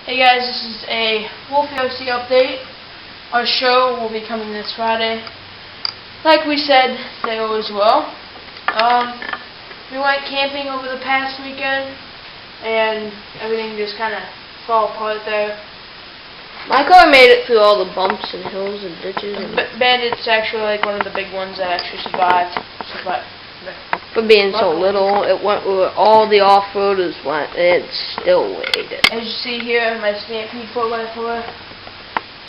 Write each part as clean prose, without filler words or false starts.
Hey guys, this is a Wolfie Rc update. Our show will be coming this Friday. Like we said, they always will. We went camping over the past weekend, and everything just kind of fell apart there. My car made it through all the bumps and hills and ditches. And Bandit's actually like one of the big ones that actually survived. For being so little, it went where all the off-roaders went, and it still weighed it. As you see here, my Stampede 4x4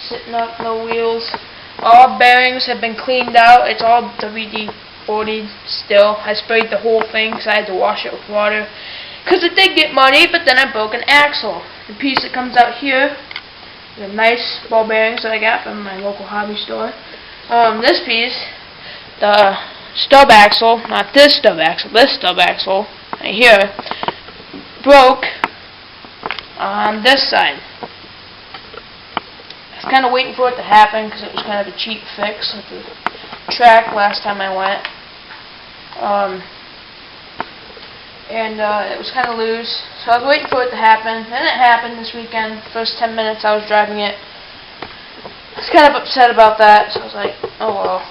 sitting up, no wheels. All bearings have been cleaned out. It's all WD-40'd still. I sprayed the whole thing because I had to wash it with water. Because it did get muddy, but then I broke an axle. The piece that comes out here, the nice ball bearings that I got from my local hobby store. This piece, the stub axle, not this stub axle, this stub axle right here, broke on this side. I was kind of waiting for it to happen because it was kind of a cheap fix at the track last time I went. It was kind of loose, so I was waiting for it to happen. Then it happened this weekend. First 10 minutes I was driving it. I was kind of upset about that, so I was like, oh well.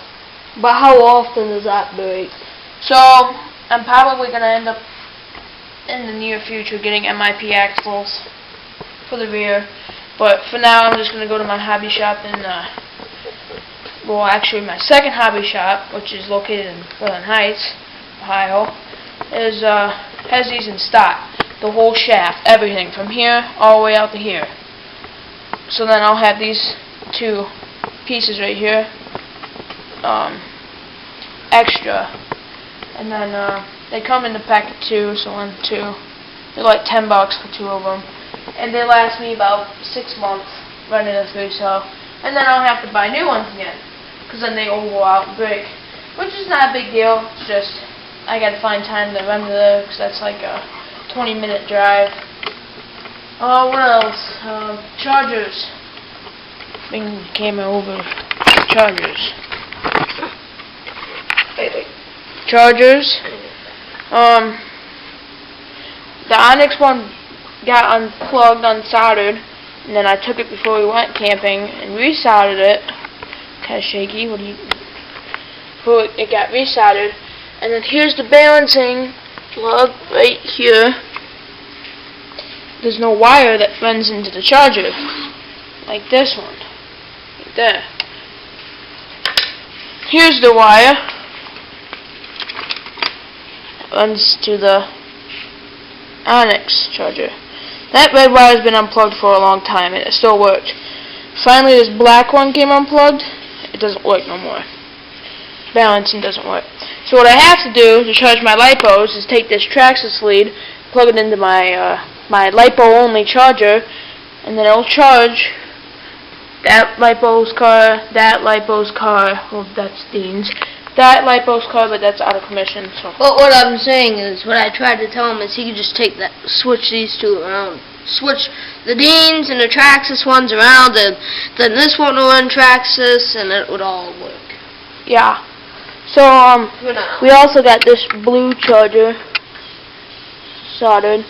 But how often does that break? So, I'm probably going to end up in the near future getting MIP axles for the rear. But for now, I'm just going to go to my hobby shop in, well, actually my second hobby shop, which is located in Woodland Heights, Ohio, has these in stock. The whole shaft, everything, from here all the way out to here. So then I'll have these two pieces right here. Extra, and then they come in the pack of 2, so 1, 2. They're like $10 for 2 of them, and they last me about 6 months running a 3-cell, and then I'll have to buy new ones again, because then they all go out and break, which is not a big deal. It's just I gotta find time to run to there, because that's like a 20-minute drive. What else? Chargers. Bring the camera over. Chargers. Chargers. The Onyx one got unplugged, unsoldered, and then I took it before we went camping and resoldered it. Kind of shaky. Before it got resoldered, and then here's the balancing plug right here. There's no wire that runs into the charger, like this one, right there. Here's the wire. Runs to the Onyx charger. That red wire has been unplugged for a long time and it still worked. Finally this black one came unplugged. It doesn't work no more. Balancing doesn't work. So what I have to do to charge my LiPos is take this Traxxas lead, plug it into my my LiPo only charger, and then it'll charge that LiPo's car, that LiPo's car, well that's Dean's, that LiPo's car, but that's out of commission. So. But what I'm saying is, what I tried to tell him is he could just take that, switch these two around. Switch the Dean's and the Traxxas ones around, and then this one will run Traxxas, and it would all work. Yeah. So, we also got this blue charger soldered,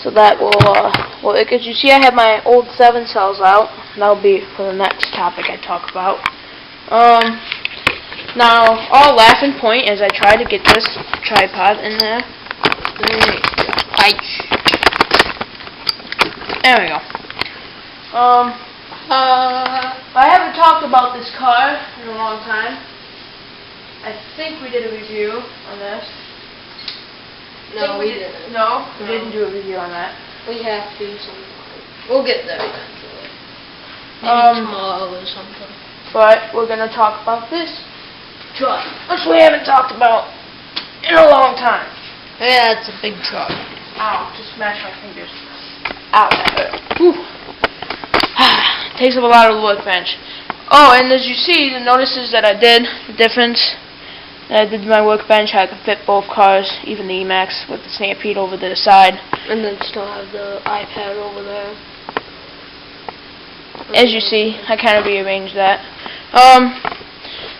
so that will, well, as you see I have my old 7 cells out. That'll be for the next topic I talk about. Now, our laughing point is I try to get this tripod in there. There we go. I haven't talked about this car in a long time. I think we did a review on this. No, we didn't. No, we didn't do a review on that. We have to sometime. We'll get there eventually. Maybe tomorrow or something. But we're gonna talk about this Truck. which we haven't talked about in a long time. Yeah, it's a big truck. Ow, just smashed my fingers. Ow, that hurt. Whew. Takes up a lot of the workbench. Oh, and as you see, the notices that I did, the difference that I did to my workbench, I could fit both cars, even the Emax with the Stampede over to the side. And then still have the iPad over there. As you see, I kind of rearranged that.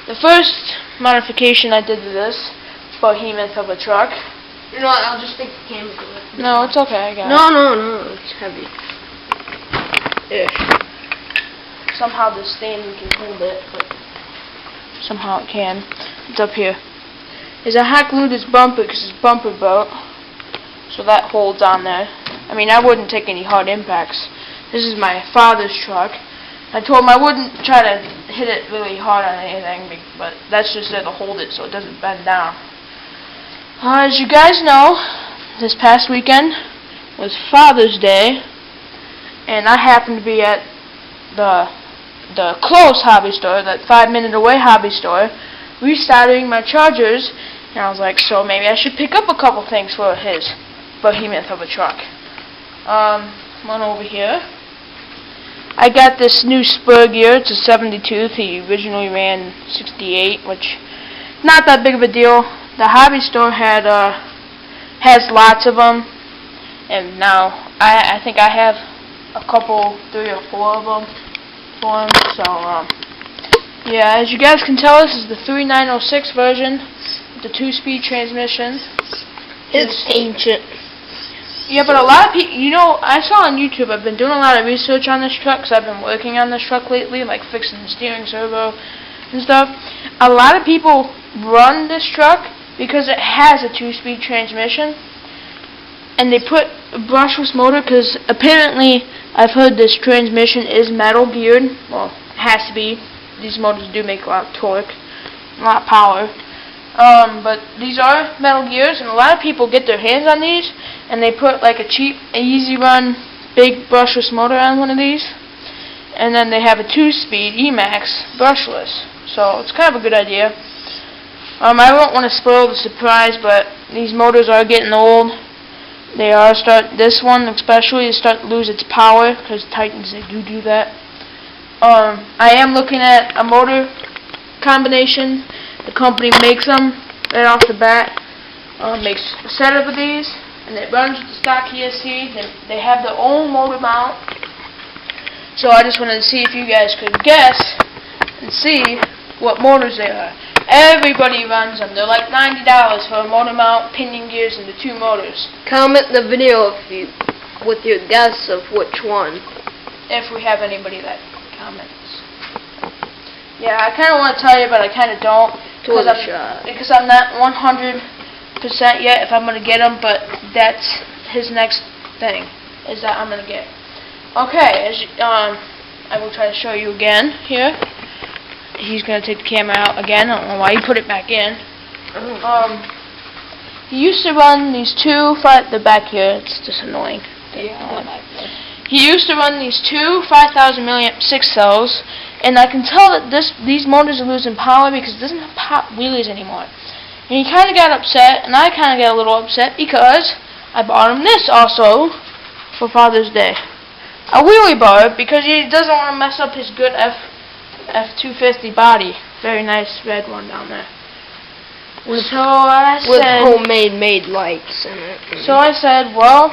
The first modification I did to this behemoth of a truck. You know what, I'll just take the camera to it. No, it's okay, I got it. No, it's heavy. Somehow this stand can hold it, but somehow it can. It's up here. Is I hot glued this bumper because it's bumper boat, so that holds on there. I mean, I wouldn't take any hard impacts. This is my father's truck. I told him I wouldn't try to hit it really hard on anything, but that's just there to hold it so it doesn't bend down. As you guys know, this past weekend was Father's Day, and I happened to be at the close hobby store, that 5-minute away hobby store, restarting my chargers, and I was like, so maybe I should pick up a couple things for his behemoth of a truck. Come on over here. I got this new spur gear. It's a 72. He originally ran 68, which not that big of a deal. The hobby store has lots of them, and now I think I have a couple, 3 or 4 of them for him. So yeah, as you guys can tell, this is the 3906 version, the 2-speed transmission. It's ancient. Yeah, but a lot of people, you know, I saw on YouTube, I've been doing a lot of research on this truck, because I've been working on this truck lately, like fixing the steering servo and stuff. A lot of people run this truck because it has a 2-speed transmission, and they put a brushless motor, because apparently I've heard this transmission is metal geared. Well, it has to be. These motors do make a lot of torque, a lot of power. But these are metal gears, and a lot of people get their hands on these, and they put like a cheap, easy run, big brushless motor on one of these, and then they have a 2-speed E-Max brushless. So it's kind of a good idea. I don't want to spoil the surprise, but these motors are getting old. They are this one especially is starting to lose its power, because Titans, they do that. I am looking at a motor combination. The company makes them right off the bat. Makes a set of these, and it runs with the stock ESC. They have their own motor mount. So I just wanted to see if you guys could guess and see what motors they are. Everybody runs them. They're like $90 for a motor mount, pinion gears, and the 2 motors. Comment in the video with your guess of which one. If we have anybody that comments. Yeah, I kind of want to tell you, but I kind of don't. Because I'm not 100% yet if I'm going to get him, but that's his next thing, is that I'm going to get. Okay, I will try to show you again here. He's going to take the camera out again. I don't know why he put it back in. He used to run these 2, the back here, it's just annoying. He used to run these 2 5,000 milliamp 6 cells, and I can tell that these motors are losing power because it doesn't have pop wheelies anymore. And he kind of got upset, and I kind of got a little upset because I bought him this also for Father's Day. A wheelie bar, because he doesn't want to mess up his good F250 body. Very nice red one down there. With homemade lights in it. So I said, well,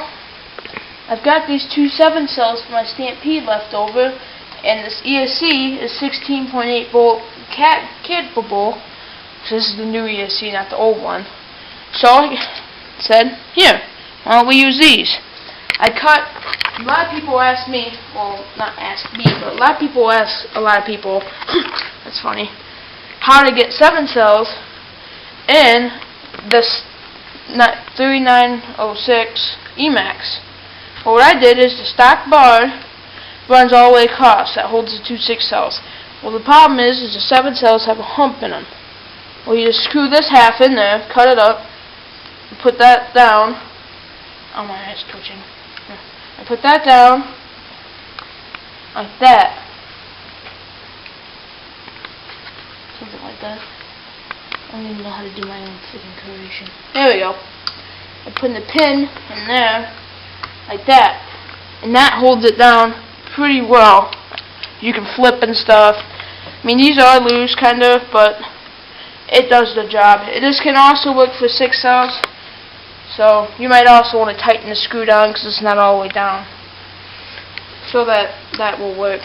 I've got these 2 7 cells for my Stampede left over, and this ESC is 16.8 volt capable. So this is the new ESC, not the old one. So I said, here, why don't we use these? A lot of people ask me, well, not ask me, but a lot of people ask a lot of people, that's funny, how to get 7 cells in this 3906 E-Max. Well, what I did is the stock bar runs all the way across. That holds the 2 6 cells. Well, the problem is the 7 cells have a hump in them. Well, you just screw this half in there, cut it up, put that down. Oh, my eye's twitching. I put that down like that. Something like that. I don't even know how to do my own freaking coloration. There we go. I'm putting the pin in there like that, and that holds it down pretty well. You can flip and stuff. I mean, these are loose kind of, but it does the job. This can also work for 6 cells, so you might also want to tighten the screw down because it's not all the way down, so that will work.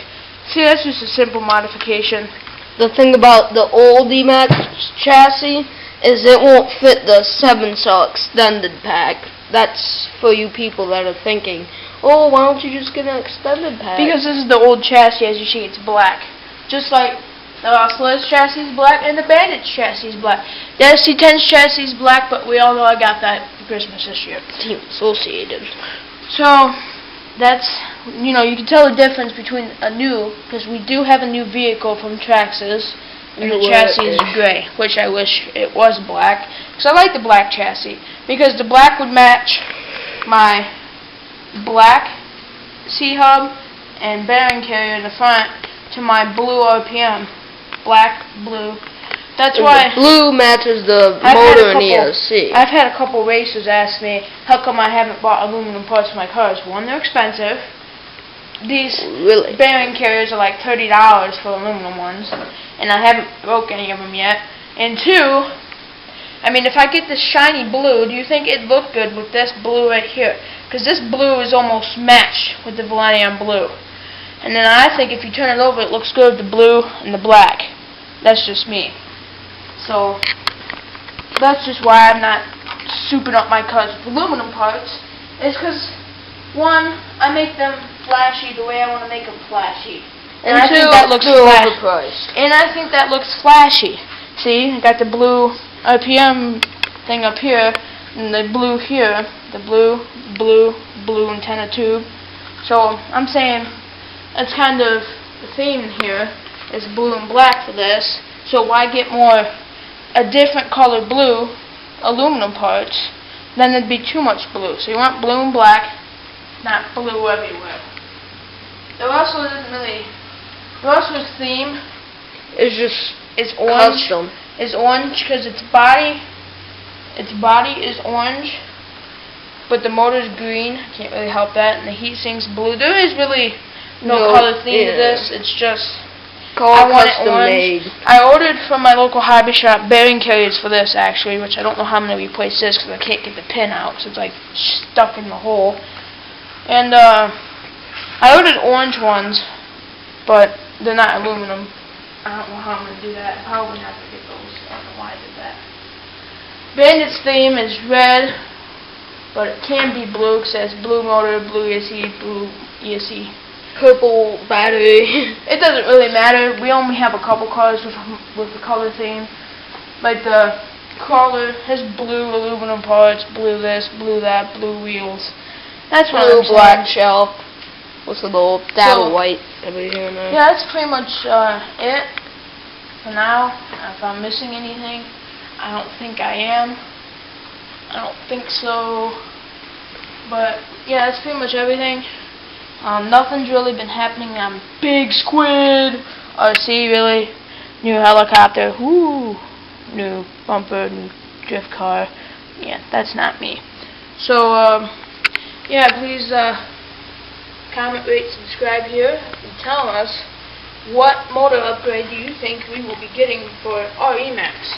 See, that's just a simple modification. The thing about the old E-Max chassis is it won't fit the 7 cell extended pack. That's for you people that are thinking, Oh, why don't you just get an extended pack? Because this is the old chassis, as you see, it's black. Just like the Oscillator's chassis is black and the Bandit's chassis is black. The SC10's chassis is black, but we all know I got that for Christmas this year. Team Associated. So, that's, you can tell the difference between a new, because we do have a new vehicle from Traxxas, and the chassis is gray, which I wish it was black, because I like the black chassis, because the black would match my black C-hub and bearing carrier in the front to my blue RPM. Black, blue. That's why blue matches the motor and ESC. I've had a couple racers ask me how come I haven't bought aluminum parts for my cars. One, they're expensive. These bearing carriers are like $30 for aluminum ones, and I haven't broke any of them yet. And two, I mean, if I get this shiny blue, do you think it'd look good with this blue right here? Because this blue is almost matched with the Valenion blue. And then I think if you turn it over, it looks good with the blue and the black. That's just me. So, that's just why I'm not souping up my cars with aluminum parts. It's because, one, I make them flashy the way I want to make them flashy. And I think that looks overpriced. And I think that looks flashy. See, I got the blue RPM thing up here, and the blue here, the blue antenna tube. So, I'm saying that's kind of the theme here, is blue and black for this. So why get a different color blue aluminum parts? Then it'd be too much blue. So you want blue and black, not blue everywhere. The Russell's theme is orange. Custom. Is orange because its body is orange, but the motor's green. I can't really help that, and the heat sink's blue. There is really no color theme to this. It's just I want it orange. I ordered from my local hobby shop bearing carriers for this actually, which I don't know how I'm going to replace this because I can't get the pin out, so it's like stuck in the hole. And I ordered orange ones, but they're not aluminum. I don't know how I'm going to do that. I probably have to get those. I don't know why I did that. Bandit's theme is red, but it can be blue because it has blue motor, blue ESC, blue ESC. Purple battery. It doesn't really matter. We only have a couple cars with the color theme. Like the crawler has blue aluminum parts, blue this, blue that, blue wheels. That's what I'm saying. Black shell with a little dab of white every here and there. Yeah, that's pretty much it for now. If I'm missing anything, I don't think I am. I don't think so. But yeah, that's pretty much everything. Nothing's really been happening on Big Squid RC, really. New helicopter, whoo, new bumper, new drift car. Yeah, that's not me. So, yeah, please comment, rate, subscribe here, and tell us what motor upgrade do you think we will be getting for our Emax.